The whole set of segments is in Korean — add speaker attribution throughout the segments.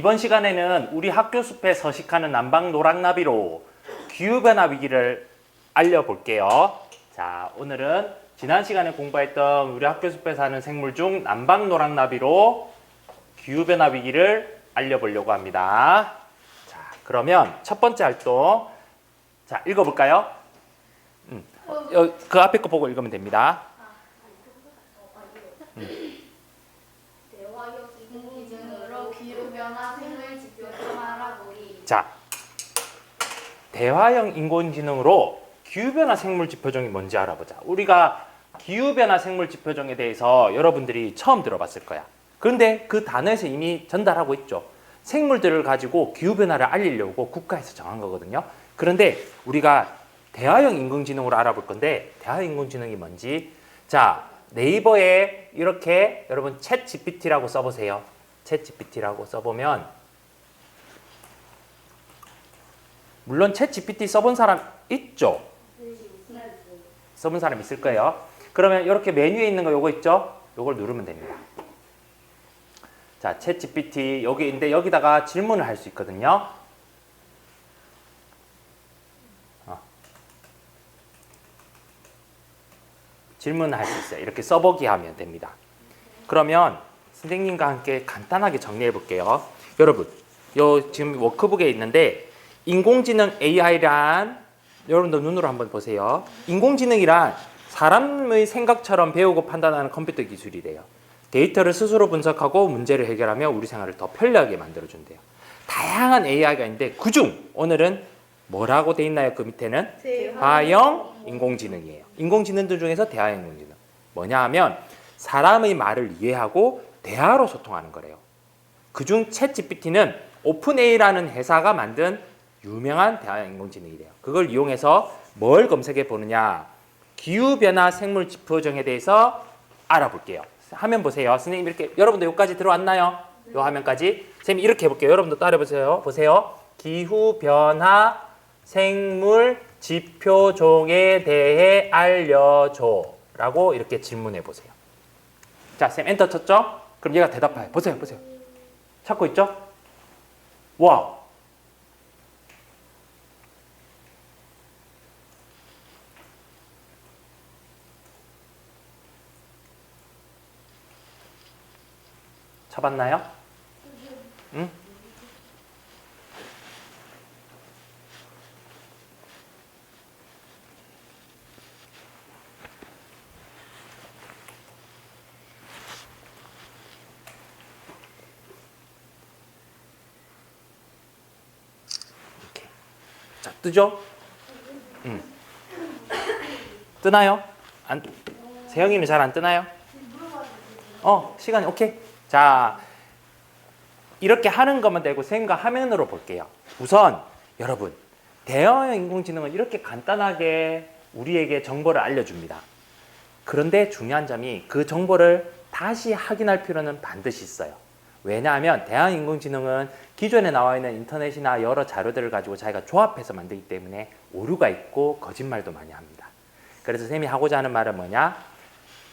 Speaker 1: 이번 시간에는 우리 학교 숲에 서식하는 남방 노랑나비로 기후변화 위기를 알려볼게요. 자, 오늘은 지난 시간에 공부했던 우리 학교 숲에 사는 생물 중 남방 노랑나비로 기후변화 위기를 알려보려고 합니다. 자, 그러면 첫 번째 활동, 자, 읽어볼까요? 그 앞에 거 보고 읽으면 됩니다. 자, 대화형 인공지능으로 기후변화 생물 지표종이 뭔지 알아보자. 우리가 기후변화 생물 지표종에 대해서 여러분들이 처음 들어봤을 거야. 그런데 그 단어에서 이미 전달하고 있죠. 생물들을 가지고 기후변화를 알리려고 국가에서 정한 거거든요. 그런데 우리가 대화형 인공지능으로 알아볼 건데, 대화형 인공지능이 뭔지, 자, 네이버에 이렇게 여러분 챗 GPT라고 써보세요. 챗 GPT라고 써보면, 물론 챗 GPT 써본 사람 있죠? 써본 사람 있을 거예요. 그러면 이렇게 메뉴에 있는 거 요거 있죠? 요걸 누르면 됩니다. 자, 챗 GPT 여기 있는데 여기다가 질문을 할 수 있거든요. 질문을 할 수 있어요. 이렇게 써보기 하면 됩니다. 그러면 선생님과 함께 간단하게 정리해 볼게요. 여러분, 요 지금 워크북에 있는데 인공지능 AI란, 여러분들 눈으로 한번 보세요. 인공지능이란 사람의 생각처럼 배우고 판단하는 컴퓨터 기술이래요. 데이터를 스스로 분석하고 문제를 해결하며 우리 생활을 더 편리하게 만들어준대요. 다양한 AI가 있는데 그중 오늘은 뭐라고 돼 있나요? 그 밑에는 대화형 인공지능이에요. 인공지능들 중에서 대화형 인공지능 뭐냐 하면 사람의 말을 이해하고 대화로 소통하는 거래요. 그중 챗 GPT는 오픈AI라는 회사가 만든 유명한 대화형 인공지능이래요. 그걸 이용해서 뭘 검색해 보느냐, 기후변화 생물 지표종에 대해서 알아볼게요. 화면 보세요. 선생님 이렇게, 여러분들 여기까지 들어왔나요? 요 화면까지. 선생님 이렇게 해볼게요. 여러분도 따라해보세요. 보세요. 기후변화 생물 지표종에 대해 알려줘 라고 이렇게 질문해 보세요. 자, 쌤 엔터 쳤죠? 그럼 얘가 대답해요. 보세요. 찾고 있죠? 와, 찾았나요? 응? 이렇게. 자, 뜨죠? 뜨나요? 안, 세영이는 잘 안 뜨나요? 시간이 오케이. 자, 이렇게 하는 것만 되고 선생님과 화면으로 볼게요. 우선 여러분, 대화형 인공지능은 이렇게 간단하게 우리에게 정보를 알려줍니다. 그런데 중요한 점이 그 정보를 다시 확인할 필요는 반드시 있어요. 왜냐하면 대화형 인공지능은 기존에 나와 있는 인터넷이나 여러 자료들을 가지고 자기가 조합해서 만들기 때문에 오류가 있고 거짓말도 많이 합니다. 그래서 선생님이 하고자 하는 말은 뭐냐?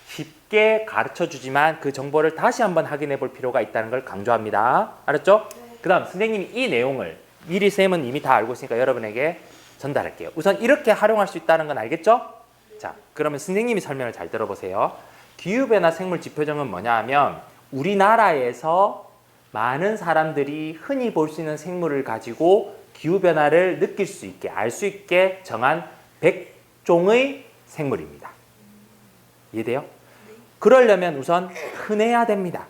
Speaker 1: 쉽게 가르쳐주지만 그 정보를 다시 한번 확인해 볼 필요가 있다는 걸 강조합니다. 알았죠? 네. 그 다음 선생님이 이 내용을 미리 쌤은 이미 다 알고 있으니까 여러분에게 전달할게요. 우선 이렇게 활용할 수 있다는 건 알겠죠? 네. 자, 그러면 선생님이 설명을 잘 들어보세요. 기후변화 생물 지표종은 뭐냐 하면 우리나라에서 많은 사람들이 흔히 볼 수 있는 생물을 가지고 기후변화를 느낄 수 있게, 알 수 있게 정한 100종의 생물입니다. 이해돼요? 그러려면 우선 흔해야 됩니다.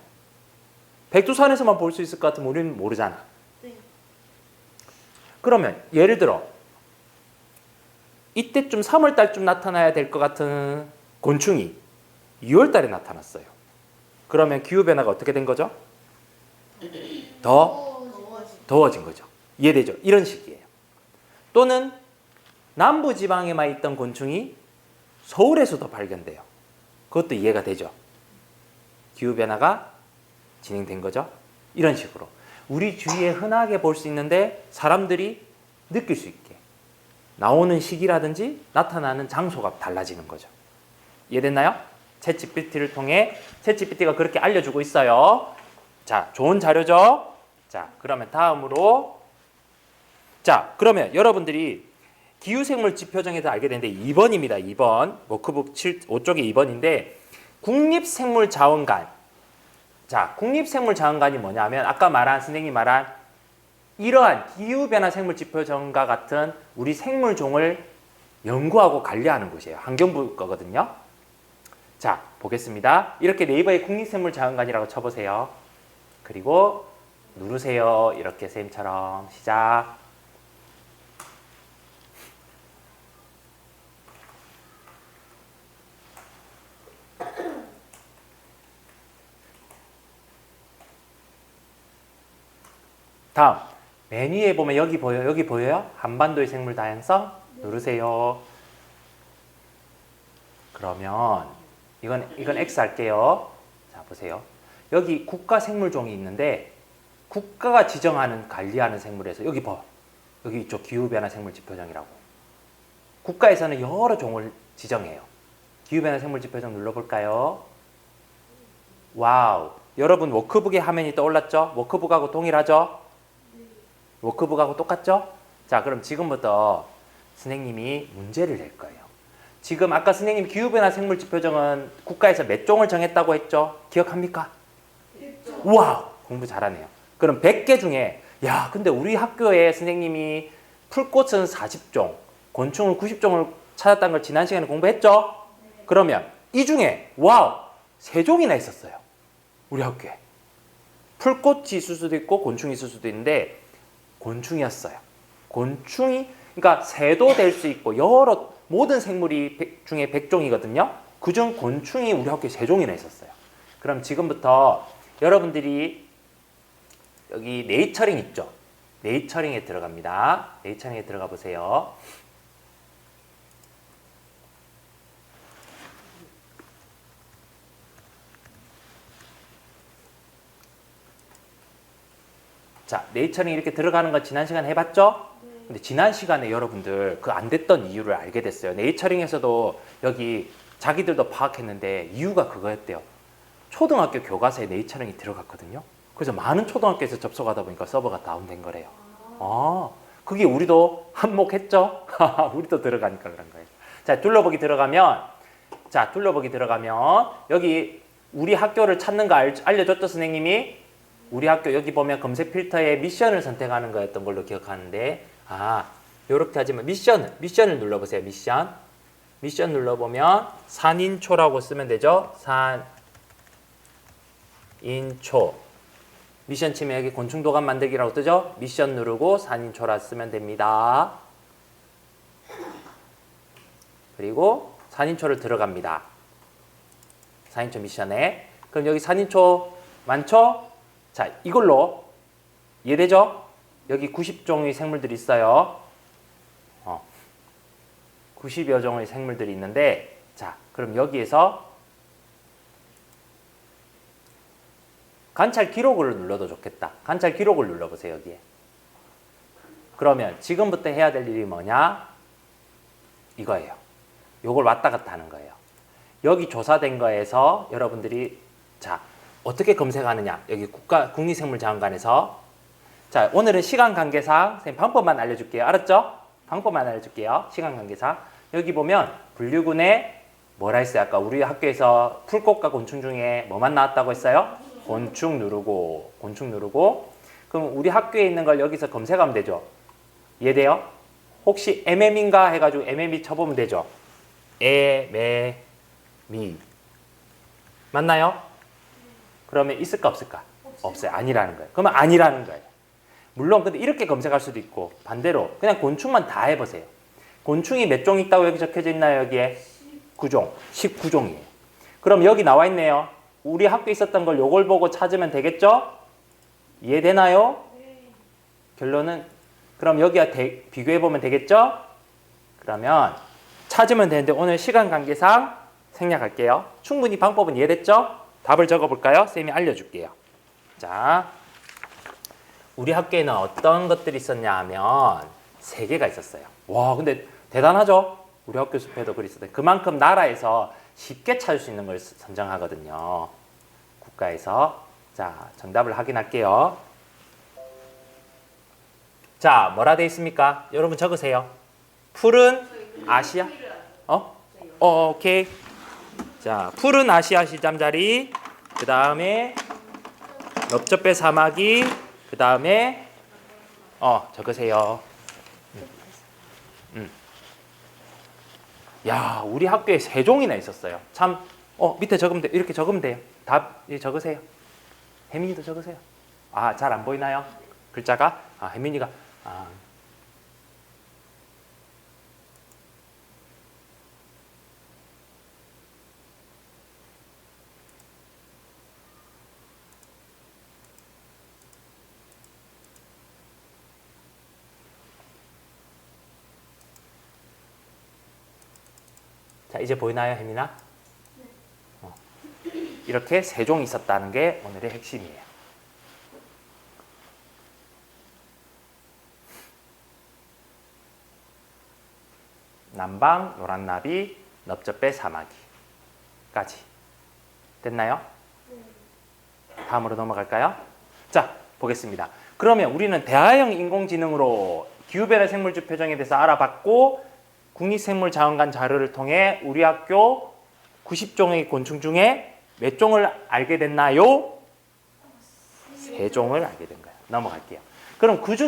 Speaker 1: 백두산에서만 볼 수 있을 것 같으면 우리는 모르잖아. 네. 그러면 예를 들어 이때쯤 3월달쯤 나타나야 될 것 같은 곤충이 2월달에 나타났어요. 그러면 기후변화가 어떻게 된 거죠? 더 더워진 거죠. 이해되죠? 이런 식이에요. 또는 남부지방에만 있던 곤충이 서울에서도 발견돼요. 그것도 이해가 되죠. 기후변화가 진행된 거죠. 이런 식으로 우리 주위에 흔하게 볼 수 있는데 사람들이 느낄 수 있게 나오는 시기라든지 나타나는 장소가 달라지는 거죠. 이해됐나요? 챗 GPT를 통해 챗 GPT가 그렇게 알려주고 있어요. 자, 좋은 자료죠? 자, 그러면 다음으로 자, 그러면 여러분들이 기후생물 지표정에서 알게 되는데 2번입니다. 2번. 워크북 5쪽에 2번인데 국립생물자원관. 자, 국립생물자원관이 뭐냐면 아까 말한 선생님이 말한 이러한 기후변화 생물지표정과 같은 우리 생물종을 연구하고 관리하는 곳이에요. 환경부 거거든요. 자, 보겠습니다. 이렇게 네이버에 국립생물자원관이라고 쳐보세요. 그리고 누르세요. 이렇게 쌤처럼 시작. 다음 메뉴에 보면 여기 보여요? 여기 보여요? 한반도의 생물 다양성 누르세요. 그러면 이건 X 할게요. 자, 보세요. 여기 국가 생물종이 있는데 국가가 지정하는 관리하는 생물에서 여기 봐. 여기 이쪽 기후변화 생물지표정이라고. 국가에서는 여러 종을 지정해요. 기후변화 생물지표정 눌러볼까요? 와우. 여러분 워크북의 화면이 떠올랐죠? 워크북하고 동일하죠? 워크북하고 똑같죠? 자, 그럼 지금부터 선생님이 문제를 낼 거예요. 지금 아까 선생님 기후변화 생물지표정은 국가에서 몇 종을 정했다고 했죠? 기억합니까? 1종. 와우, 공부 잘하네요. 그럼 100개 중에 야, 근데 우리 학교에 선생님이 풀꽃은 40종, 곤충은 90종을 찾았다는 걸 지난 시간에 공부했죠? 네. 그러면 이 중에 와우, 3종이나 있었어요. 우리 학교에. 풀꽃이 있을 수도 있고 곤충이 있을 수도 있는데 곤충이었어요. 곤충이, 그러니까 새도 될 수 있고 여러 모든 생물이 중에 100종이거든요. 그중 곤충이 우리 학교에 3종이나 있었어요. 그럼 지금부터 여러분들이 여기 네이처링 있죠? 네이처링에 들어갑니다. 네이처링에 들어가 보세요. 자, 네이처링 이렇게 들어가는 거 지난 시간에 해봤죠? 근데 지난 시간에 여러분들 그 안 됐던 이유를 알게 됐어요. 네이처링에서도 여기 자기들도 파악했는데 이유가 그거였대요. 초등학교 교과서에 네이처링이 들어갔거든요. 그래서 많은 초등학교에서 접속하다 보니까 서버가 다운된 거래요. 아, 그게 우리도 한몫했죠? 우리도 들어가니까 그런 거예요. 자, 둘러보기 들어가면 여기 우리 학교를 찾는 거 알려줬죠, 선생님이? 우리 학교 여기 보면 검색 필터에 미션을 선택하는 거였던 걸로 기억하는데, 요렇게 하지만 미션을 눌러보세요. 미션 눌러보면 산인초라고 쓰면 되죠. 산인초. 미션 치면 여기 곤충도감 만들기라고 뜨죠. 미션 누르고 산인초라 쓰면 됩니다. 그리고 산인초를 들어갑니다. 산인초 미션에. 그럼 여기 산인초 많죠? 자, 이걸로 이해되죠? 여기 90종의 생물들이 있어요. 90여 종의 생물들이 있는데, 자, 그럼 여기에서 관찰 기록을 눌러도 좋겠다. 관찰 기록을 눌러보세요, 여기에. 그러면 지금부터 해야 될 일이 뭐냐? 이거예요. 요걸 왔다 갔다 하는 거예요. 여기 조사된 거에서 여러분들이, 자, 어떻게 검색하느냐? 여기 국립생물자원관에서. 자, 오늘은 시간 관계상 선생님 방법만 알려줄게요. 알았죠? 방법만 알려줄게요. 시간 관계상. 여기 보면 분류군에 뭐라 했어요? 아까 우리 학교에서 풀꽃과 곤충 중에 뭐만 나왔다고 했어요? 곤충 누르고. 그럼 우리 학교에 있는 걸 여기서 검색하면 되죠. 이해돼요? 혹시 MM인가 해가지고 MM이 쳐보면 되죠. MM이. 맞나요? 그러면 있을까 없을까? 없어요. 아니라는 거예요. 그러면 아니라는 거예요. 물론 근데 이렇게 검색할 수도 있고 반대로 그냥 곤충만 다 해보세요. 곤충이 몇 종 있다고 여기 적혀져 있나요? 여기에 9종, 19종이에요. 그럼 여기 나와 있네요. 우리 학교에 있었던 걸 요걸 보고 찾으면 되겠죠? 이해되나요? 네. 결론은 그럼 여기와 비교해보면 되겠죠? 그러면 찾으면 되는데 오늘 시간 관계상 생략할게요. 충분히 방법은 이해됐죠? 답을 적어볼까요? 쌤이 알려줄게요. 자, 우리 학교에는 어떤 것들이 있었냐 하면 3개가 있었어요. 와, 근데 대단하죠? 우리 학교 숲에도 글이 있었는데 그만큼 나라에서 쉽게 찾을 수 있는 걸 선정하거든요. 국가에서. 자, 정답을 확인할게요. 자, 뭐라 돼 있습니까? 여러분 적으세요. 푸른 아시아. 오케이. 자, 푸른 아시아 시잠자리. 그 다음에 넓적배 사마귀. 그 다음에 적으세요. 야, 우리 학교에 3종이나 있었어요. 참, 밑에 적으면 돼. 이렇게 적으면 돼요. 답 적으세요. 혜민이도 적으세요. 아, 잘 안 보이나요? 글자가? 혜민이가. 자, 이제 보이나요, 혜민아? 이렇게 3종이 있었다는 게 오늘의 핵심이에요. 남방, 노란나비, 넓적배 사마귀까지. 됐나요? 다음으로 넘어갈까요? 자, 보겠습니다. 그러면 우리는 대화형 인공지능으로 기후변화 생물주 표정에 대해서 알아봤고, 국립생물자원관 자료를 통해 우리 학교 90종의 곤충 중에 몇 종을 알게 됐나요? 3종을 알게 된 거예요. 넘어갈게요. 그럼 그중에